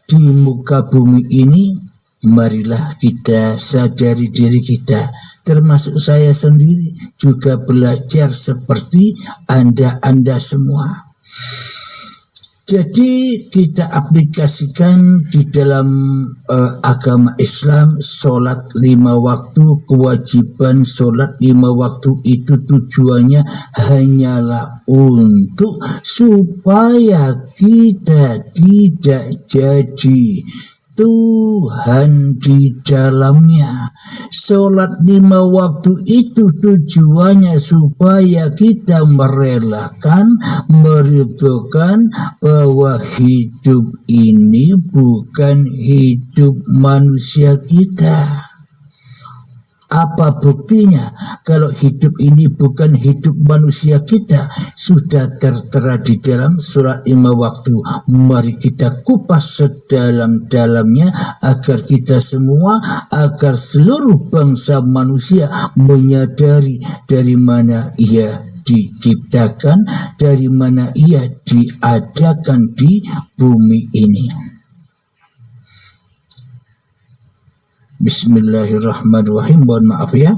di muka bumi ini, marilah kita sadari diri kita, termasuk saya sendiri juga belajar seperti Anda semua. Jadi kita aplikasikan di dalam agama Islam, sholat 5 waktu, kewajiban sholat 5 waktu itu tujuannya hanyalah untuk supaya kita tidak jadi Tuhan di dalamnya. Sholat 5 waktu itu tujuannya supaya kita merelakan, meridhokan bahwa hidup ini bukan hidup manusia kita. Apa buktinya? Kalau hidup ini bukan hidup manusia kita, sudah tertera di dalam surat 5 waktu. Mari kita kupas sedalam-dalamnya agar kita semua, agar seluruh bangsa manusia menyadari dari mana ia diciptakan, dari mana ia diadakan di bumi ini. Bismillahirrahmanirrahim. Mohon maaf ya.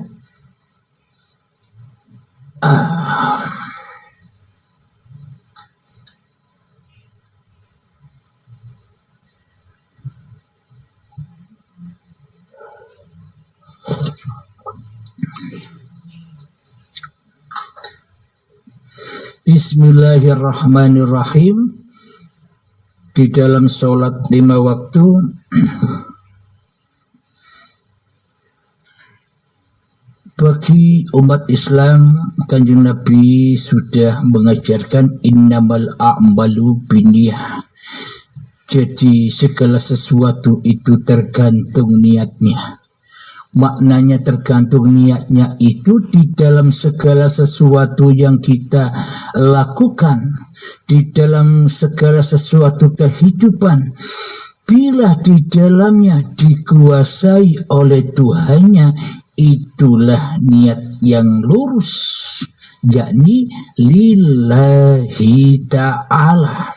Bismillahirrahmanirrahim. Di dalam sholat 5 waktu bagi umat Islam, Kanjeng Nabi sudah mengajarkan innamal a'malu binniyah. Jadi segala sesuatu itu tergantung niatnya. Maknanya tergantung niatnya itu di dalam segala sesuatu yang kita lakukan, di dalam segala sesuatu kehidupan. Bila di dalamnya dikuasai oleh Tuhannya, itulah niat yang lurus, yakni lillahi ta'ala.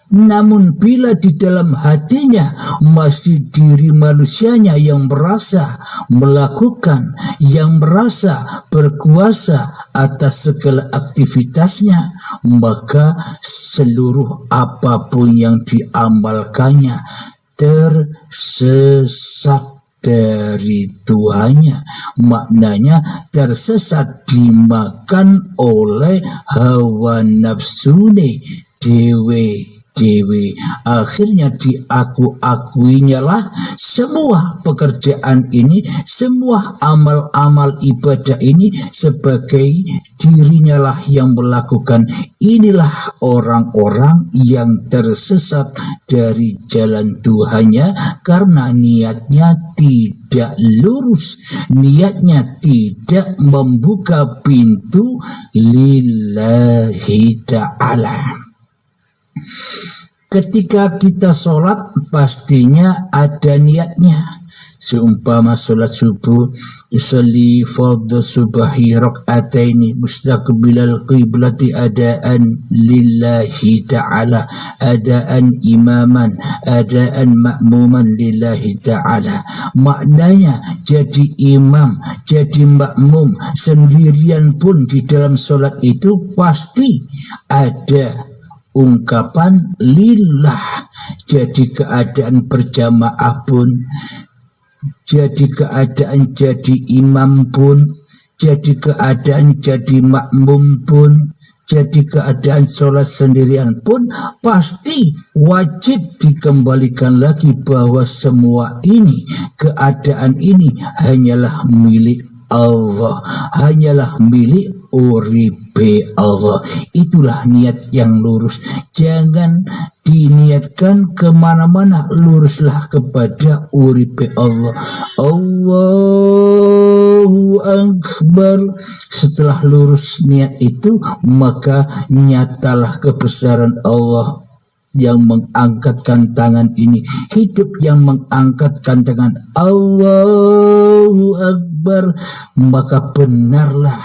Namun bila di dalam hatinya masih diri manusianya yang merasa melakukan, yang merasa berkuasa atas segala aktivitasnya, maka seluruh apapun yang diamalkannya tersesat dari Tuhannya. Maknanya tersesat, dimakan oleh hawa nafsune dewe. Akhirnya diakuinya lah semua pekerjaan ini, semua amal-amal ibadah ini sebagai dirinya lah yang melakukan. Inilah orang-orang yang tersesat dari jalan Tuhannya karena niatnya tidak lurus, niatnya tidak membuka pintu lillahi ta'ala. Ketika kita sholat pastinya ada niatnya. Seumpama sholat subuh, usolli fardhu subahi rak'ataini mustaqbilal qiblati adaan lillahi ta'ala, adaan imaman, adaan ma'muman lillahi ta'ala. Maknanya jadi imam, jadi makmum sendirian pun di dalam sholat itu pasti ada ungkapan lillah. Jadi keadaan berjamaah pun, jadi keadaan jadi imam pun, jadi keadaan jadi makmum pun, jadi keadaan sholat sendirian pun pasti wajib dikembalikan lagi bahwa semua ini, keadaan ini hanyalah milik Allah, hanyalah milik uripe Allah. Itulah niat yang lurus. Jangan diniatkan kemana-mana, luruslah kepada uripe Allah. Allahu Akbar. Setelah lurus niat itu, maka nyatalah kebesaran Allah yang mengangkatkan tangan ini, hidup yang mengangkatkan tangan Allahu Akbar. Maka benarlah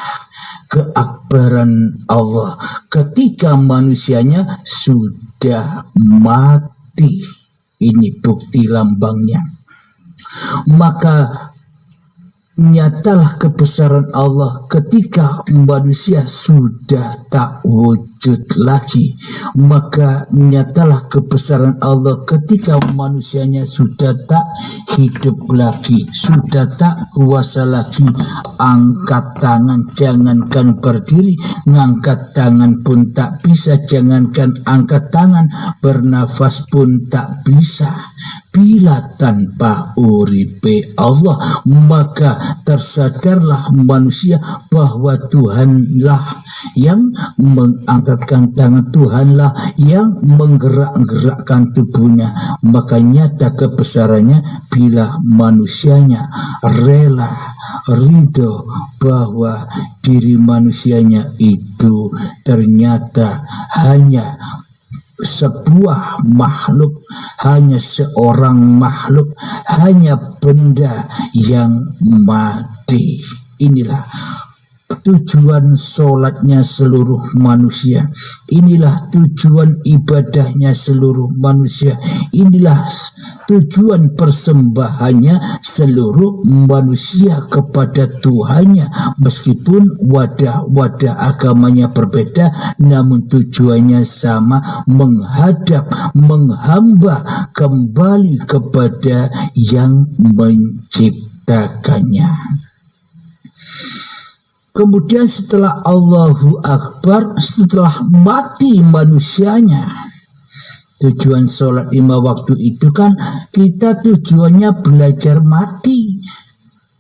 keakbaran Allah ketika manusianya sudah mati. Ini bukti lambangnya. Maka nyatalah kebesaran Allah ketika manusia sudah tak wujud lagi. Maka nyatalah kebesaran Allah ketika manusianya sudah tak hidup lagi, sudah tak kuasa lagi. Angkat tangan, jangankan berdiri, ngangkat tangan pun tak bisa. Jangankan angkat tangan, bernafas pun tak bisa. Bila tanpa uripe Allah, maka tersadarlah manusia bahwa Tuhanlah yang mengangkatkan tangan, Tuhanlah yang menggerak-gerakkan tubuhnya. Maka nyata kebesarannya bila manusianya rela, ridho bahwa diri manusianya itu ternyata hanya sebuah makhluk, hanya seorang makhluk, hanya benda yang mati. Inilah tujuan sholatnya seluruh manusia. Inilah tujuan ibadahnya seluruh manusia. Inilah tujuan persembahannya seluruh manusia kepada Tuhannya. Meskipun wadah-wadah agamanya berbeda, namun tujuannya sama, menghadap, menghamba kembali kepada yang menciptakannya. Kemudian setelah Allahu Akbar, setelah mati manusianya, tujuan sholat 5 waktu itu kan kita tujuannya belajar mati,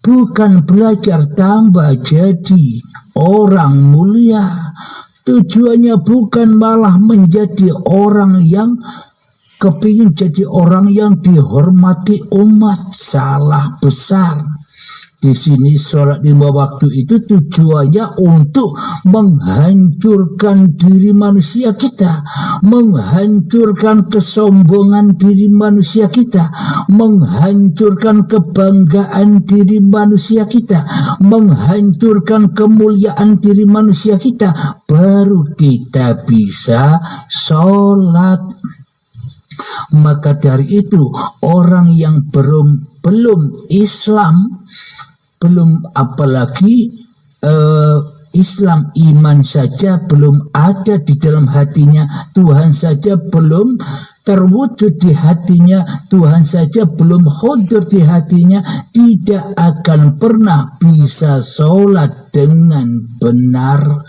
bukan belajar tambah jadi orang mulia. Tujuannya bukan malah menjadi orang yang kepingin jadi orang yang dihormati umat. Salah besar. Di sini sholat 5 waktu itu tujuannya untuk menghancurkan diri manusia kita, menghancurkan kesombongan diri manusia kita, menghancurkan kebanggaan diri manusia kita, menghancurkan kemuliaan diri manusia kita. Baru kita bisa sholat. Maka dari itu orang yang belum Islam, belum apalagi Islam, iman saja belum ada di dalam hatinya, Tuhan saja belum terwujud di hatinya, Tuhan saja belum hadir di hatinya, tidak akan pernah bisa sholat dengan benar,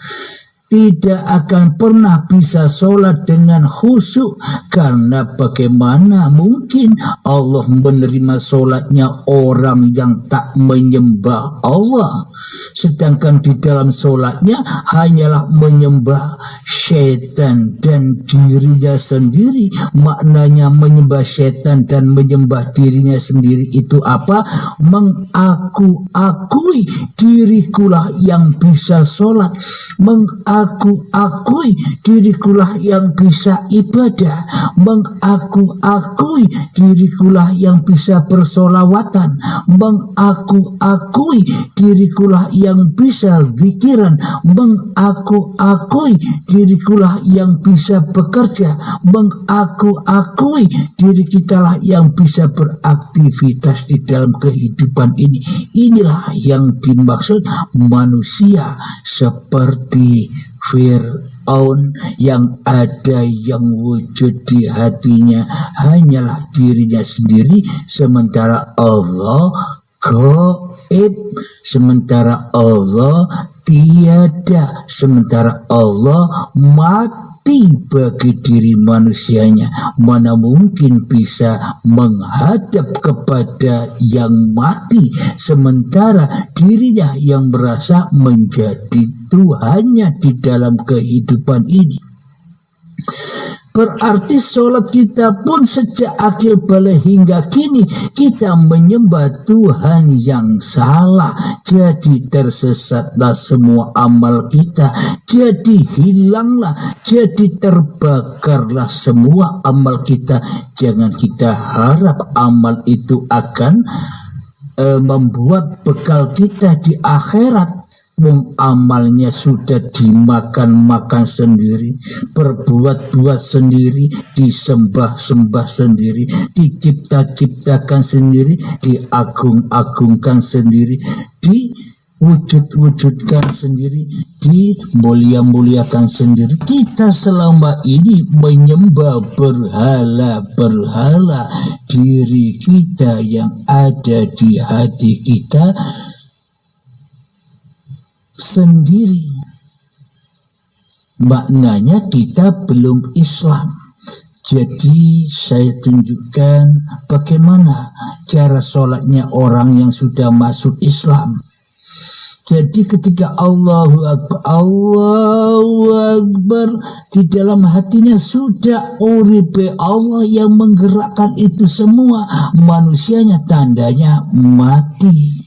tidak akan pernah bisa sholat dengan khusyuk. Karena bagaimana mungkin Allah menerima sholatnya orang yang tak menyembah Allah, sedangkan di dalam sholatnya hanyalah menyembah setan dan dirinya sendiri. Maknanya menyembah setan dan menyembah dirinya sendiri itu apa? Mengaku-akui dirikulah yang bisa sholat, mengaku-akui dirikulah yang bisa ibadah, mengaku-akui dirikulah yang bisa bersolawatan, mengaku-akui dirikulah yang bisa zikiran, mengaku-akui dirikulah yang bisa bekerja, mengaku-akui diri kitalah yang bisa beraktivitas di dalam kehidupan ini. Inilah yang dimaksud manusia seperti Fir'aun, yang ada yang wujud di hatinya hanyalah dirinya sendiri, sementara Allah gaib, sementara Allah tiada, sementara Allah mati bagi diri manusianya. Mana mungkin bisa menghadap kepada yang mati, sementara dirinya yang merasa menjadi Tuhannya di dalam kehidupan ini. Berarti sholat kita pun sejak akil balik hingga kini kita menyembah Tuhan yang salah. Jadi tersesatlah semua amal kita, jadi hilanglah, jadi terbakarlah semua amal kita. Jangan kita harap amal itu akan membuat bekal kita di akhirat. Wong amalnya sudah dimakan-makan sendiri, berbuat-buat sendiri, disembah-sembah sendiri, dicipta-ciptakan sendiri, diagung-agungkan sendiri, diwujud-wujudkan sendiri, dimulia-muliakan sendiri. Kita selama ini menyembah berhala-berhala. Diri kita yang ada di hati kita sendiri, maknanya kita belum Islam. Jadi saya tunjukkan bagaimana cara sholatnya orang yang sudah masuk Islam. Jadi ketika Allahu Akbar, Allahu Akbar, di dalam hatinya sudah uripe Allah yang menggerakkan itu semua. Manusianya tandanya mati.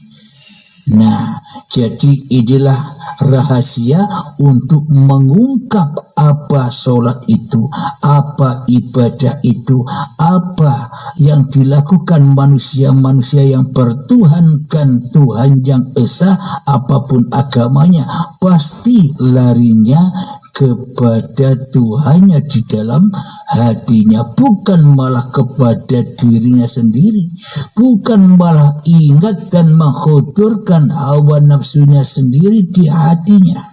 Nah, jadi inilah rahasia untuk mengungkap apa sholat itu, apa ibadah itu, apa yang dilakukan manusia-manusia yang bertuhankan Tuhan yang esa, apapun agamanya, pasti larinya kepada Tuhannya di dalam hatinya, bukan malah kepada dirinya sendiri, bukan malah ingat dan mengkhuturkan hawa nafsunya sendiri di hatinya.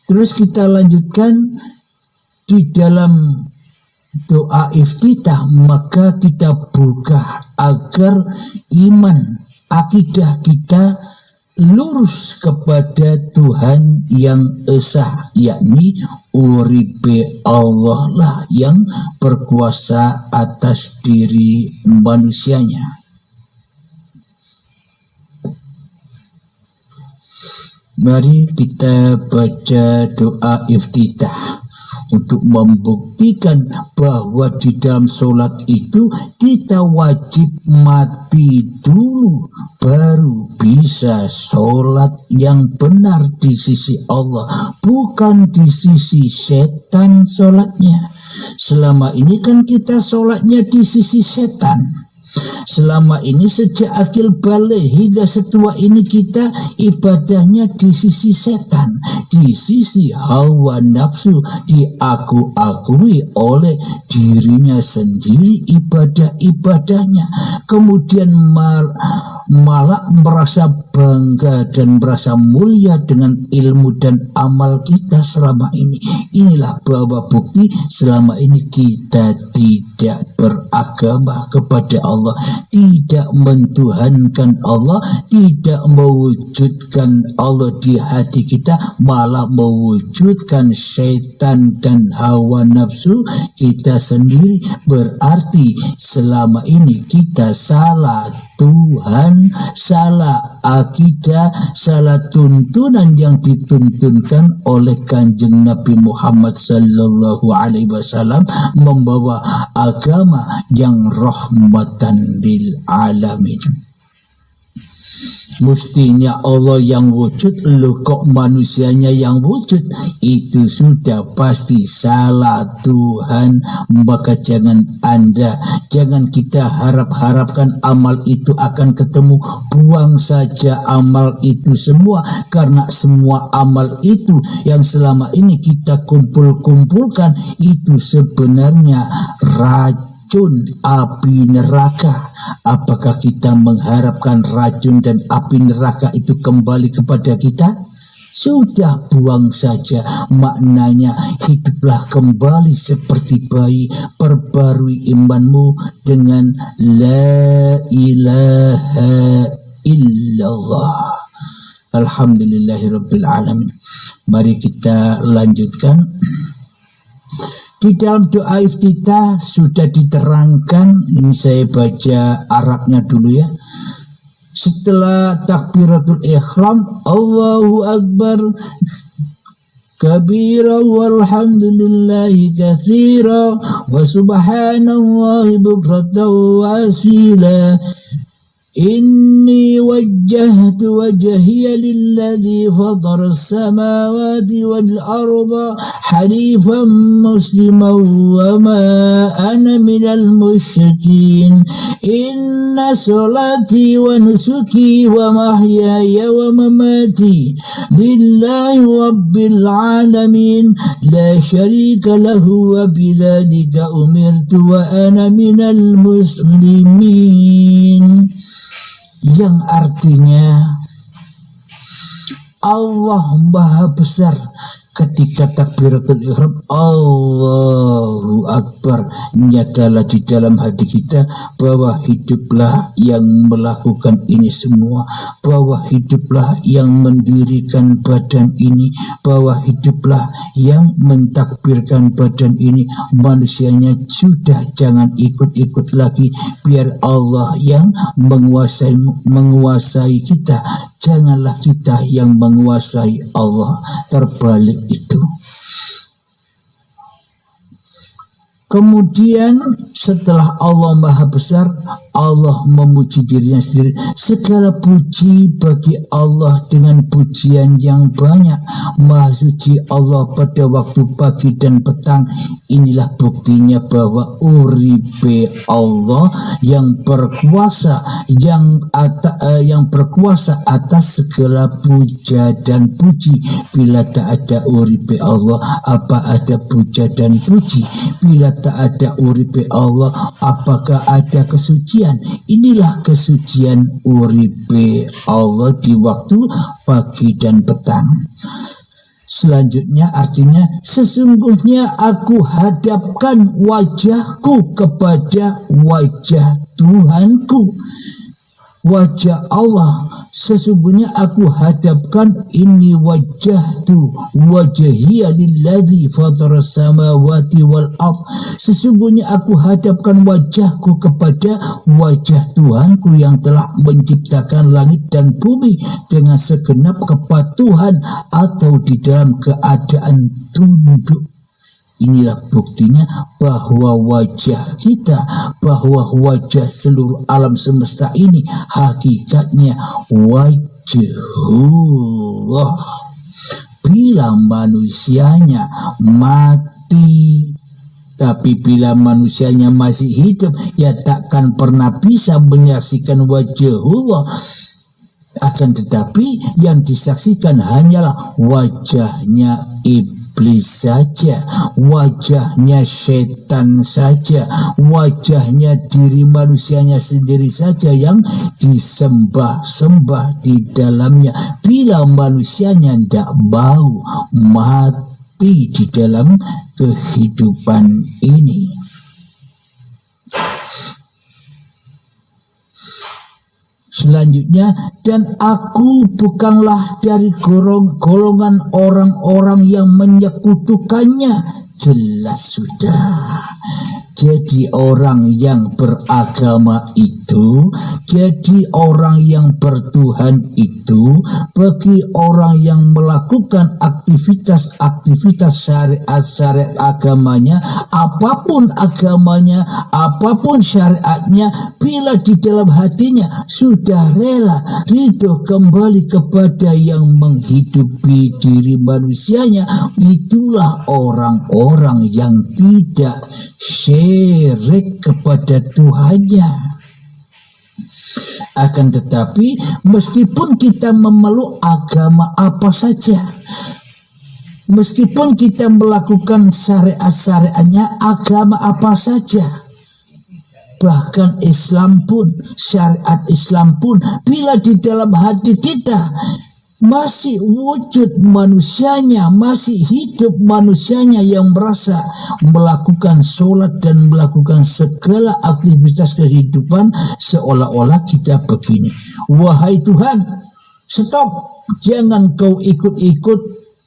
Terus kita lanjutkan di dalam doa iftitah, maka kita buka agar iman, akidah kita lurus kepada Tuhan yang esa, yakni uripe Allah lah yang berkuasa atas diri manusianya. Mari kita baca doa iftitah untuk membuktikan bahwa di dalam sholat itu kita wajib mati dulu baru bisa sholat yang benar di sisi Allah, bukan di sisi setan sholatnya. Selama ini kan kita sholatnya di sisi setan. Selama ini sejak akil balik hingga setua ini kita ibadahnya di sisi setan, di sisi hawa nafsu, diaku-akui oleh dirinya sendiri ibadah-ibadahnya. Kemudian malah merasa bangga dan merasa mulia dengan ilmu dan amal kita selama ini. Inilah bahwa bukti selama ini kita tidak beragama kepada Allah, tidak mentuhankan Allah, tidak mewujudkan Allah di hati kita, malah mewujudkan syaitan dan hawa nafsu kita sendiri. Berarti selama ini kita salah Tuhan, salah akidah, salah tuntunan yang dituntunkan oleh Kanjeng Nabi Muhammad sallallahu alaihi wasallam, membawa agama yang rahmatan lil alamin. Mestinya Allah yang wujud, lo kok manusianya yang wujud? Itu sudah pasti salah Tuhan. Maka jangan kita harapkan amal itu akan ketemu. Buang saja amal itu semua, karena semua amal itu yang selama ini kita kumpulkan itu sebenarnya racun api neraka. Apakah kita mengharapkan racun dan api neraka itu kembali kepada kita? Sudah, buang saja. Maknanya hiduplah kembali seperti bayi, perbarui imanmu dengan la ilaha illallah. Alhamdulillahirabbil alamin. Mari kita lanjutkan. Di dalam doa iftitah sudah diterangkan, ini saya baca Arabnya dulu ya. Setelah takbiratul ihram, Allahu Akbar kabira walhamdulillahi katsira wa subhanallahi bukratan wa asila. Inni wajjahtu wajhiya lilladzi fatara as-samawati wal arda hanifan musliman wa ma ana minal musyrikin. Inna salati wa nusuki wa mahyaya wa mamati lillahi rabbil alamin la syarika lahu wa bidzalika umirtu wa ana minal muslimin. Yang artinya Allah Maha Besar. Ketika takbiratul ihram Allahu Akbar, nyatalah di dalam hati kita bahwa hiduplah yang melakukan ini semua, bahwa hiduplah yang mendirikan badan ini, bahwa hiduplah yang mentakbirkan badan ini. Manusianya sudah jangan ikut-ikut lagi, biar Allah yang menguasai kita, janganlah kita yang menguasai Allah. Terbalik itu. Kemudian setelah Allah Maha Besar, Allah memuji dirinya sendiri. Segala puji bagi Allah dengan pujian yang banyak. Maha suci Allah pada waktu pagi dan petang. Inilah buktinya bahwa uripe Allah yang berkuasa, yang berkuasa atas segala puja dan puji. Bila tak ada uripe Allah, apa ada puja dan puji? Bila tak ada uripe Allah, apakah ada kesucian? Inilah kesucian uripe Allah di waktu pagi dan petang. Selanjutnya artinya, sesungguhnya aku hadapkan wajahku kepada wajah Tuhanku, wajah Allah. Sesungguhnya aku hadapkan, ini wajahtu wajhiya lilladzi fatara samawati wal ard. Sesungguhnya aku hadapkan wajahku kepada wajah Tuhanku yang telah menciptakan langit dan bumi dengan segenap kepatuhan atau di dalam keadaan tunduk. Inilah buktinya bahwa wajah kita, bahwa wajah seluruh alam semesta ini hakikatnya wajhullah. Bila manusianya mati, tapi bila manusianya masih hidup, ya takkan pernah bisa menyaksikan wajhullah. Akan tetapi yang disaksikan hanyalah wajahnya iblis saja, wajahnya setan saja, wajahnya diri manusianya sendiri saja yang disembah-sembah di dalamnya. Bila manusianya tidak mau mati di dalam kehidupan ini. Selanjutnya, dan aku bukanlah dari golongan orang-orang yang menyekutukannya. Jelas sudah. Jadi orang yang beragama itu, jadi orang yang bertuhan itu, bagi orang yang melakukan aktivitas syariat agamanya, apapun agamanya, apapun syariatnya, bila di dalam hatinya sudah rela ridho kembali kepada yang menghidupi diri manusianya, itulah orang-orang yang tidak syirik kepada Tuhannya. Akan tetapi meskipun kita memeluk agama apa saja, meskipun kita melakukan syariat-syariatnya agama apa saja, bahkan Islam pun, syariat Islam pun, bila di dalam hati kita masih wujud manusianya, masih hidup manusianya yang merasa melakukan sholat dan melakukan segala aktivitas kehidupan, seolah-olah kita begini, wahai Tuhan, stop, jangan kau ikut-ikut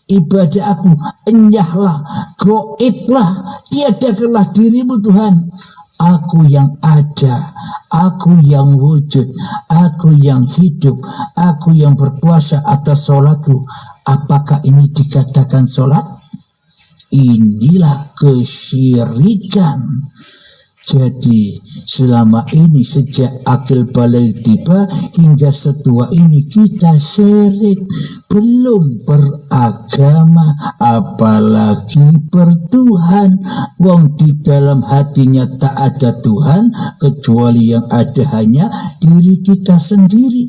ibadah aku, enyahlah, goiblah, tiadakanlah dirimu Tuhan. Aku yang ada, aku yang wujud, aku yang hidup, aku yang berkuasa atas sholatku. Apakah ini dikatakan sholat? Inilah kesyirikan. Jadi selama ini sejak akil balik tiba hingga setua ini kita syirik, belum beragama apalagi bertuhan. Wong di dalam hatinya tak ada Tuhan kecuali yang ada hanya diri kita sendiri.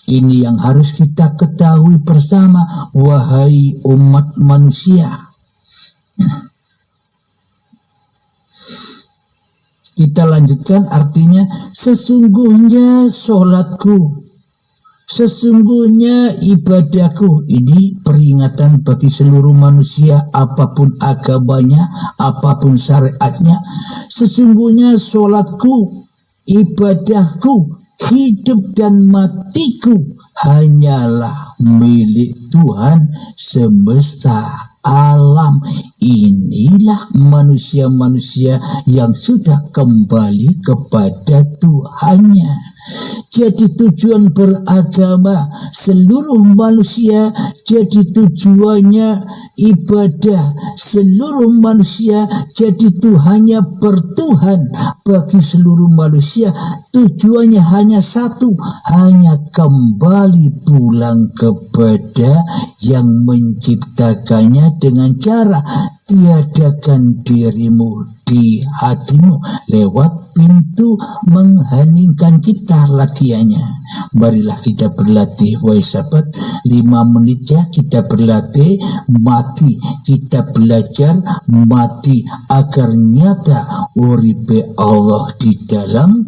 Ini yang harus kita ketahui bersama, wahai umat manusia. Kita lanjutkan, artinya sesungguhnya sholatku, sesungguhnya ibadahku. Ini peringatan bagi seluruh manusia apapun agamanya, apapun syariatnya. Sesungguhnya sholatku, ibadahku, hidup dan matiku hanyalah milik Tuhan semesta alam. Inilah manusia-manusia yang sudah kembali kepada Tuhannya. Jadi tujuan beragama seluruh manusia, jadi tujuannya ibadah seluruh manusia, jadi Tuhannya bertuhan bagi seluruh manusia. Tujuannya hanya satu, hanya kembali pulang kepada yang menciptakannya dengan cara tiadakan dirimu di hatimu lewat pintu mengheningkan cipta. Latihannya, marilah kita berlatih, wahai sahabat, 5 menit ya kita berlatih mati, kita belajar mati agar nyata uripe Allah di dalam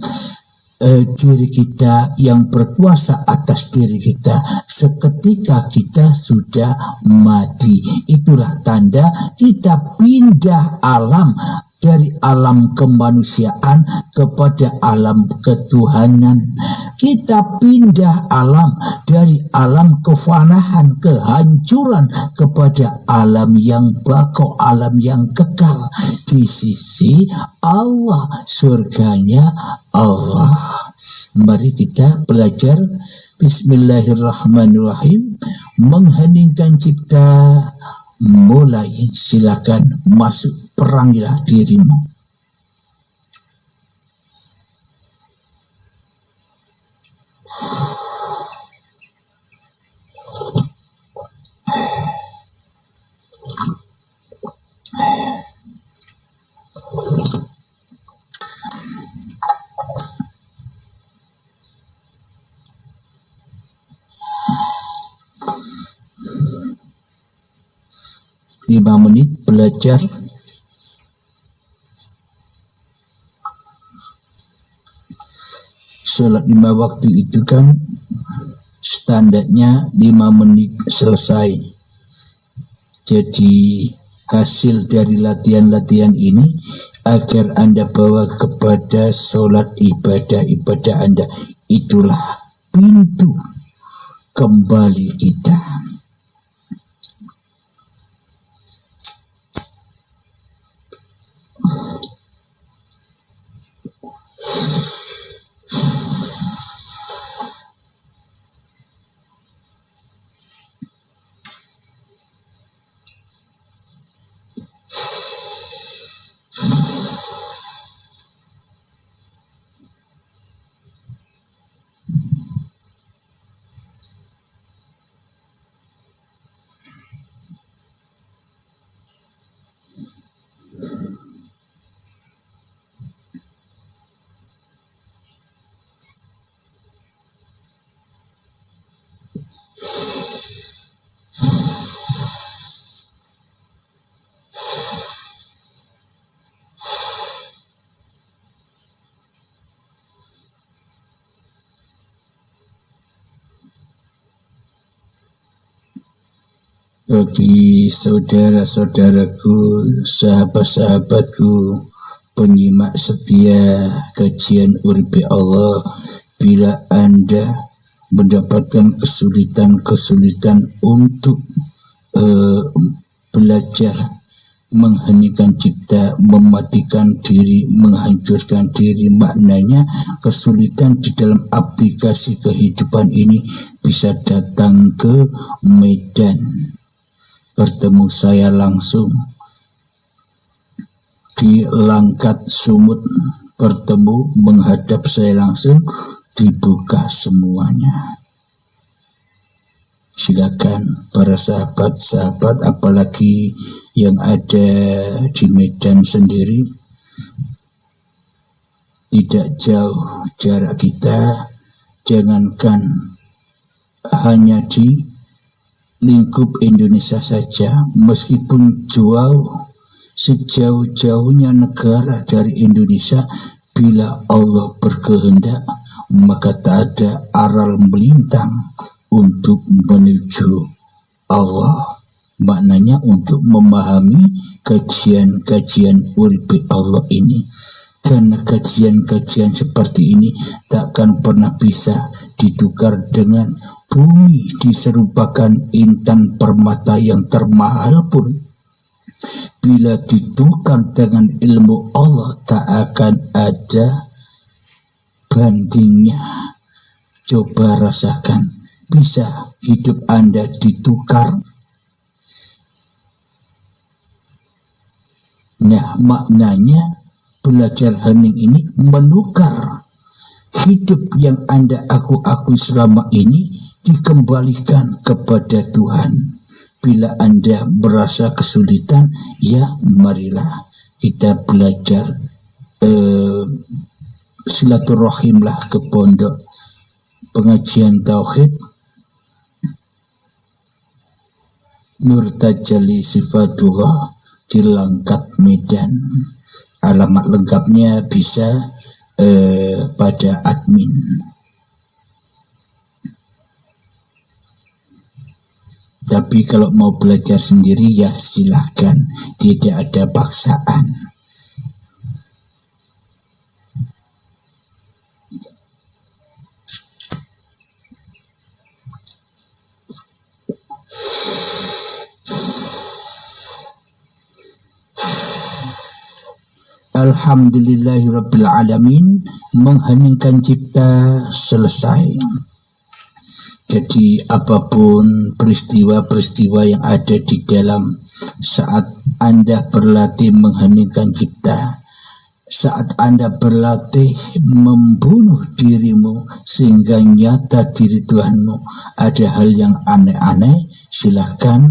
diri kita, yang berkuasa atas diri kita seketika kita sudah mati. Itulah tanda kita pindah alam, dari alam kemanusiaan kepada alam ketuhanan. Kita pindah alam dari alam kefanahan, kehancuran, kepada alam yang bako, alam yang kekal di sisi Allah, surganya Allah. Mari kita belajar. Bismillahirrahmanirrahim. Mengheningkan cipta. Mulai, silakan masuk, perangilah dirimu. Lima menit belajar. Sholat 5 waktu itu kan standarnya 5 menit selesai. Jadi hasil dari latihan-latihan ini agar Anda bawa kepada sholat ibadah-ibadah Anda. Itulah pintu kembali kita. Bagi saudara-saudaraku, sahabat-sahabatku, penyimak setia kajian Uripe Allah, bila Anda mendapatkan kesulitan-kesulitan untuk belajar mengheningkan cipta, mematikan diri, menghancurkan diri, maknanya kesulitan di dalam aplikasi kehidupan ini, bisa datang ke Medan, bertemu saya langsung. di Langkat Sumut bertemu menghadap saya langsung, dibuka semuanya. Silakan para sahabat-sahabat, apalagi yang ada di Medan sendiri, tidak jauh jarak kita, jangankan hanya di lingkup Indonesia saja, meskipun jauh sejauh-jauhnya negara dari Indonesia, bila Allah berkehendak maka tak ada aral melintang untuk menuju Allah. Maknanya untuk memahami kajian-kajian uripe Allah ini. Karena kajian-kajian seperti ini takkan pernah bisa ditukar dengan bumi diserupakan intan permata yang termahal pun. Bila ditukar dengan ilmu Allah tak akan ada bandingnya. Coba rasakan, bisa hidup Anda ditukar? Nah, maknanya belajar hening ini menukar hidup yang Anda aku selama ini dikembalikan kepada Tuhan. Bila Anda merasa kesulitan, ya marilah kita belajar silaturahimlah ke pondok pengajian tauhid Nur Tajalli Sifatullah di Langkat Medan. Alamat lengkapnya bisa pada admin. Tapi kalau mau belajar sendiri ya silahkan, tidak ada paksaan. Alhamdulillahirabbil alamin, mengheningkan cipta selesai. Jadi apapun peristiwa-peristiwa yang ada di dalam saat Anda berlatih mengheningkan cipta, saat Anda berlatih membunuh dirimu sehingga nyata diri Tuhanmu, ada hal yang aneh-aneh, silahkan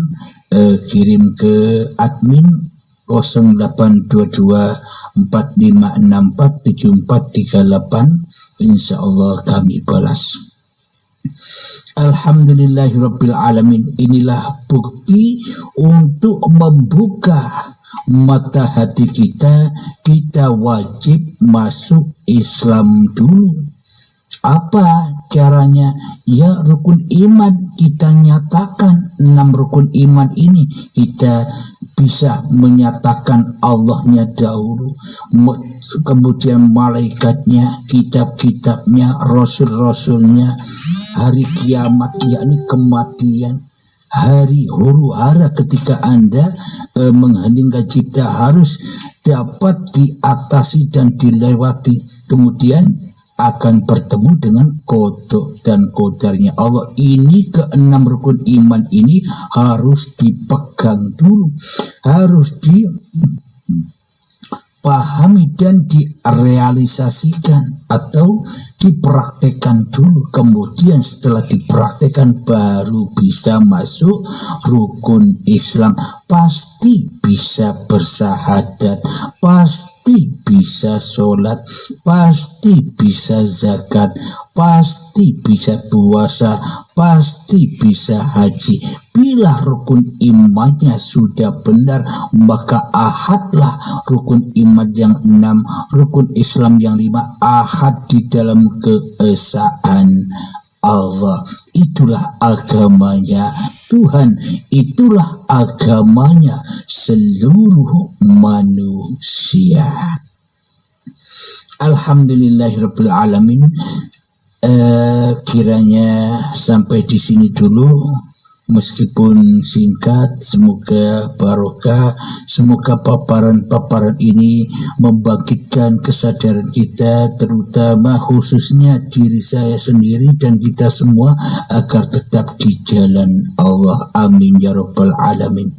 kirim ke admin 082245647438. insyaallah kami balas. Alhamdulillahirabbil alamin. Inilah bukti untuk membuka mata hati kita. Kita wajib masuk Islam dulu. Apa caranya? Ya, rukun iman kita nyatakan. 6 rukun iman ini kita bisa menyatakan Allahnya dahulu, kemudian malaikatnya, kitab-kitabnya, rasul-rasulnya, hari kiamat yakni kematian, hari huru hara ketika Anda mengheningkan cipta harus dapat diatasi dan dilewati. Kemudian akan bertemu dengan kodok dan kodarnya Allah. Ini ke-6 rukun iman ini harus dipegang dulu, harus dipahami dan direalisasikan atau dipraktekkan dulu. Kemudian setelah dipraktekkan baru bisa masuk rukun Islam. Pasti bisa bersahadat, pasti bisa sholat, pasti bisa zakat, pasti bisa puasa, pasti bisa haji. Bila rukun imannya sudah benar, maka ahadlah rukun iman yang 6, rukun Islam yang 5, ahad di dalam keesaan Allah. Itulah agamanya Tuhan, itulah agamanya seluruh manusia. Alhamdulillahirabbil alamin. Kiranya sampai di sini dulu, meskipun singkat. Semoga barokah, semoga paparan-paparan ini membangkitkan kesadaran kita, terutama khususnya diri saya sendiri dan kita semua, agar tetap di jalan Allah. Amin ya rabbal alamin.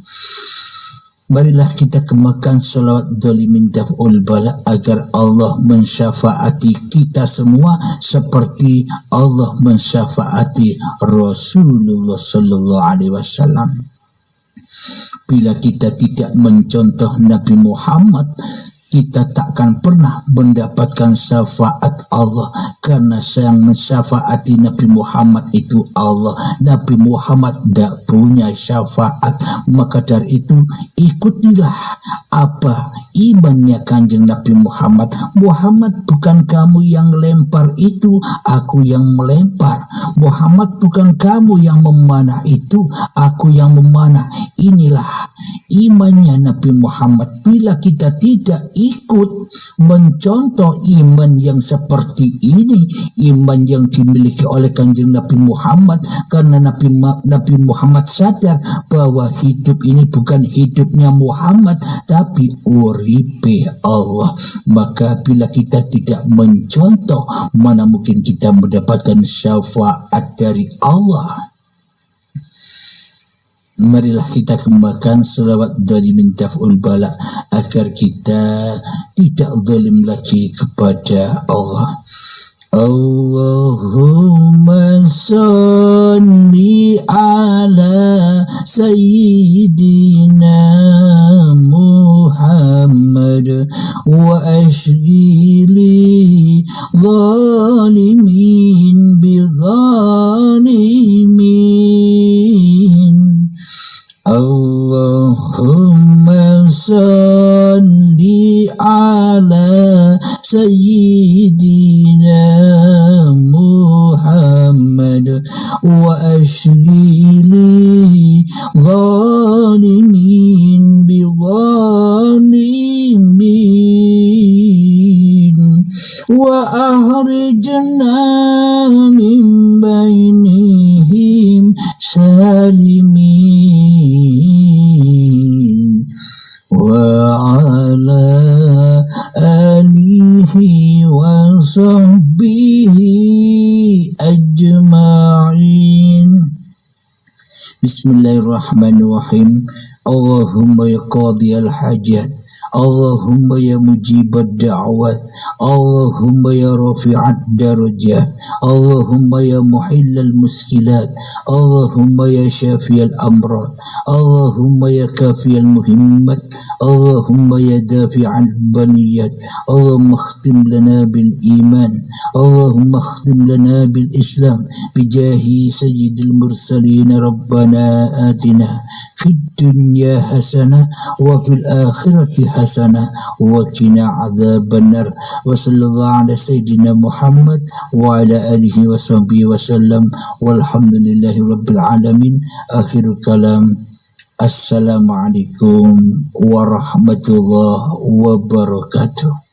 Marilah kita kemakan salawat dolimin daf'ul bala agar Allah mensyafaati kita semua seperti Allah mensyafaati Rasulullah sallallahu alaihi wasallam. Bila kita tidak mencontoh Nabi Muhammad, kita takkan pernah mendapatkan syafaat Allah, karena yang mensyafaati Nabi Muhammad itu Allah. Nabi Muhammad tidak punya syafaat. Maka dari itu ikutilah apa imannya kanjeng Nabi Muhammad. Muhammad bukan kamu yang lempar itu, aku yang melempar. Muhammad bukan kamu yang memanah itu, aku yang memanah. Inilah imannya Nabi Muhammad. Bila kita tidak ikut mencontoh iman yang seperti ini, iman yang dimiliki oleh kanjeng Nabi Muhammad, karena Nabi Muhammad sadar bahwa hidup ini bukan hidupnya Muhammad, tapi uripe Allah. Maka bila kita tidak mencontoh, mana mungkin kita mendapatkan syafaat dari Allah. Marilah kita kembangkan selawat dari mintaf'ul bala agar kita tidak zalim lagi kepada Allah. Allahumma salli ala sayyidina Muhammad wa ashghili zalimin bi zalimin. Allahumma salli ala sayyidina Muhammad wa ashghili zalimin bi zalimin wa ahrijna min bainihim salimin wa ala alihi wa sahbihi ajma'in. Bismillahirrahmanirrahim. Allahumma ya qadiyal hajat, Allahumma ya mujibad da'wat, Allahumma ya rafi'ad darajat, Allahumma ya muhillal muskilat, Allahumma ya syafiyal amrat, Allahumma ya kafiyal muhimmat, Allahumma ya dafi'al baliyat. Allahumma khtim lana bil iman, Allahumma khtim lana bil islam bijahi sayyidil mursalin. Rabbana atina fid dunya hasanah wa fil akhirati hasanah wa qina adzabannar. Wa sallallahu ala sayyidina Muhammad wa ala alihi wa sahbihi wa sallam walhamdulillahi rabbil alamin. Akhirul kalam. Assalamualaikum warahmatullahi wabarakatuh.